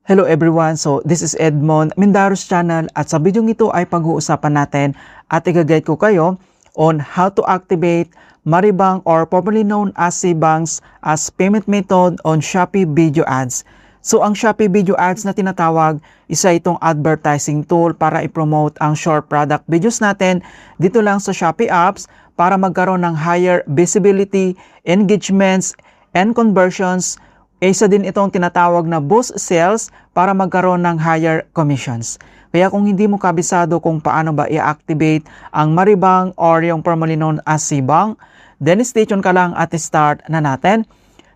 Hello everyone, so this is Edmond Mindaros channel at sa video ito ay pag-uusapan natin at i-guide ko kayo on how to activate Maribang or popularly known as Cbangs as payment method on Shopee Video Ads. So ang Shopee Video Ads na tinatawag, isa itong advertising tool para i-promote ang short product videos natin dito lang sa Shopee apps para magkaroon ng higher visibility, engagements, and conversions. Isa din itong tinatawag na boost sales para magkaroon ng higher commissions. Kaya kung hindi mo kabisado kung paano ba i-activate ang Maribang or yung formerly known as Cbang, then stay tuned ka lang at start na natin.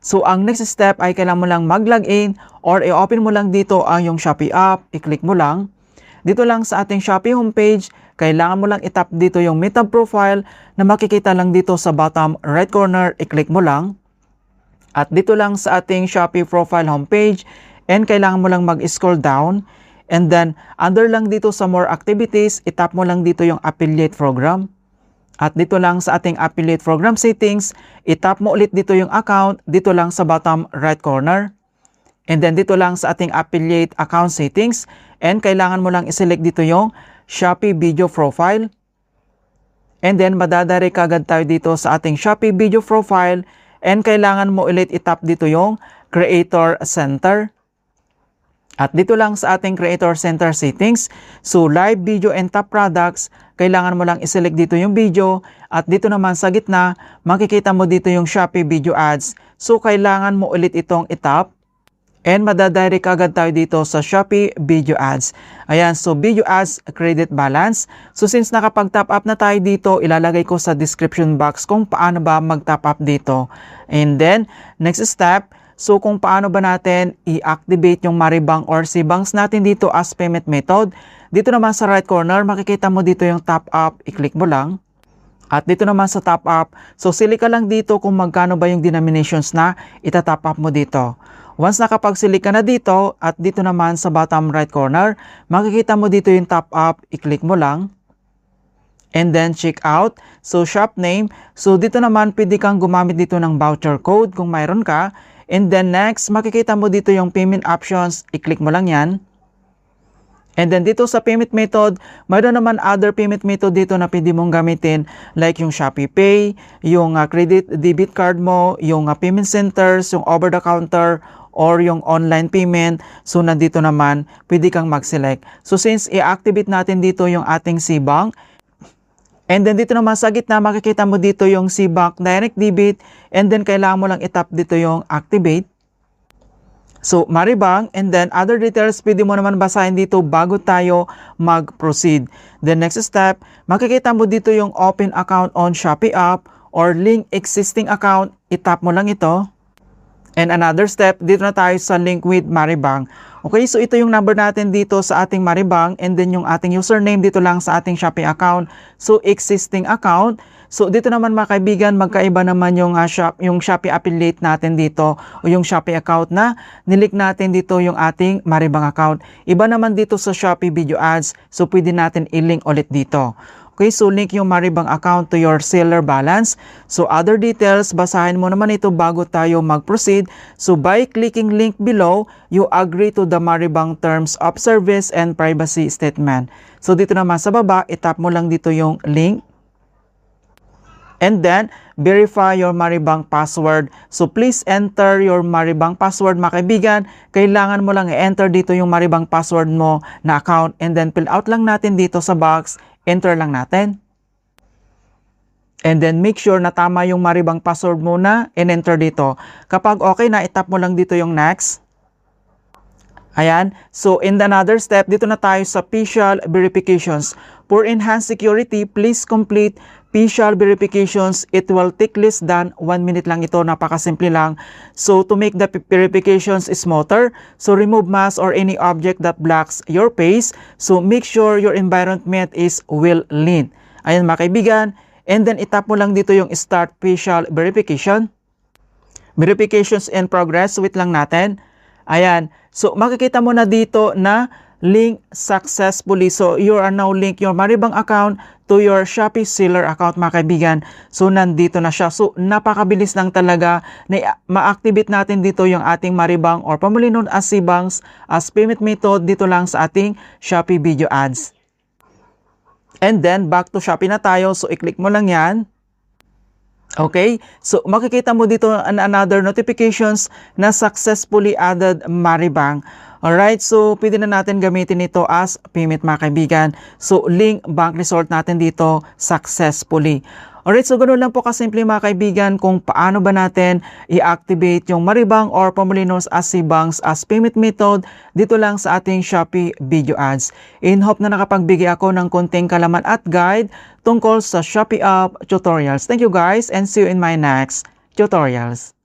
So ang next step ay kailangan mo lang mag-login or i-open mo lang dito ang yung Shopee app, i-click mo lang. Dito lang sa ating Shopee homepage, kailangan mo lang itap dito yung meta profile na makikita lang dito sa bottom right corner, i-click mo lang. At dito lang sa ating Shopee profile homepage, and kailangan mo lang mag-scroll down. And then, under lang dito sa more activities, itap mo lang dito yung affiliate program. At dito lang sa ating affiliate program settings, itap mo ulit dito yung account, dito lang sa bottom right corner. And then dito lang sa ating affiliate account settings, and kailangan mo lang iselect dito yung Shopee video profile. And then, madadirect agad tayo dito sa ating Shopee video profile. And kailangan mo ulit itap dito yung Creator Center. At dito lang sa ating Creator Center settings, so live video and top products, kailangan mo lang iselect dito yung video. At dito naman sa gitna, makikita mo dito yung Shopee Video Ads. So kailangan mo ulit itong itap. And madadirect agad tayo dito sa Shopee Video Ads. Ayan, so Video Ads Credit Balance. So since nakapag-top up na tayo dito, ilalagay ko sa description box kung paano ba mag-top up dito. And then, next step, so kung paano ba natin i-activate yung Maribang or Cbangs natin dito as payment method. Dito naman sa right corner, makikita mo dito yung top up, i-click mo lang. At dito naman sa top up, so sili ka lang dito kung magkano ba yung denominations na itatop up mo dito. Once nakapag-select ka na dito, at dito naman sa bottom right corner, makikita mo dito yung top up, i-click mo lang. And then check out. So shop name, so dito naman pwede kang gumamit dito ng voucher code kung mayroon ka. And then next, makikita mo dito yung payment options, i-click mo lang yan. And then dito sa payment method, mayroon naman other payment method dito na pwede mong gamitin like yung Shopee Pay, yung credit debit card mo, yung payment centers, yung over the counter, or yung online payment. So nandito naman, pwede kang mag-select. So since i-activate natin dito yung ating Cbang, and then dito naman sa gitna, makikita mo dito yung Cbang Direct Debit, and then kailangan mo lang itap dito yung activate. So Maribang, and then other details pwede mo naman basahin dito bago tayo mag-proceed. The next step, makikita mo dito yung open account on Shopee app or link existing account, itap mo lang ito. And another step, dito na tayo sa link with Maribang. Okay, so ito yung number natin dito sa ating Maribang, and then yung ating username dito lang sa ating Shopee account. So existing account. So dito naman mga kaibigan, magkaiba naman yung Shopee affiliate natin dito o yung Shopee account na nilik natin dito yung ating Maribang account. Iba naman dito sa Shopee Video Ads, so pwede natin i-link ulit dito. Okay, so link yung Maribang account to your seller balance. So other details, basahin mo naman ito bago tayo mag-proceed. So by clicking link below, you agree to the Maribang terms of service and privacy statement. So dito naman sa baba, itap mo lang dito yung link. And then, verify your Maribang password. So please enter your Maribang password mga kaibigan. Kailangan mo lang i-enter dito yung Maribang password mo na account. And then fill out lang natin dito sa box. Enter lang natin. And then make sure na tama yung Maribang password mo na in-enter dito. Kapag okay na, itap mo lang dito yung next. Ayan. So in another step, dito na tayo sa facial verifications. For enhanced security, please complete facial verifications. It will take less than 1 minute lang ito. Napakasimple lang. So to make the verifications smoother, so remove mask or any object that blocks your face. So make sure your environment is well lit. Ayan mga kaibigan. And then itap mo lang dito yung start facial verification. Verifications in progress. Wait lang natin. Ayan. So makikita mo na dito na link successfully. So you are now link your Maribang account to your Shopee seller account mga kaibigan. So nandito na siya. So napakabilis lang talaga na ma-activate natin dito yung ating Maribang or formerly known as Cbangs as payment method dito lang sa ating Shopee Video Ads. And then back to Shopee na tayo. So i-click mo lang yan. Okay, so makikita mo dito another notifications na successfully added Maribang. Alright, so pwede na natin gamitin ito as payment mga kaibigan. So link bank result natin dito successfully. Alright, so ganoon lang po kasimple mga kaibigan kung paano ba natin i-activate yung Maribang or formerly known as Cbangs as payment method dito lang sa ating Shopee Video Ads. In hope na nakapagbigay ako ng konting kalaman at guide tungkol sa Shopee app tutorials. Thank you guys and see you in my next tutorials.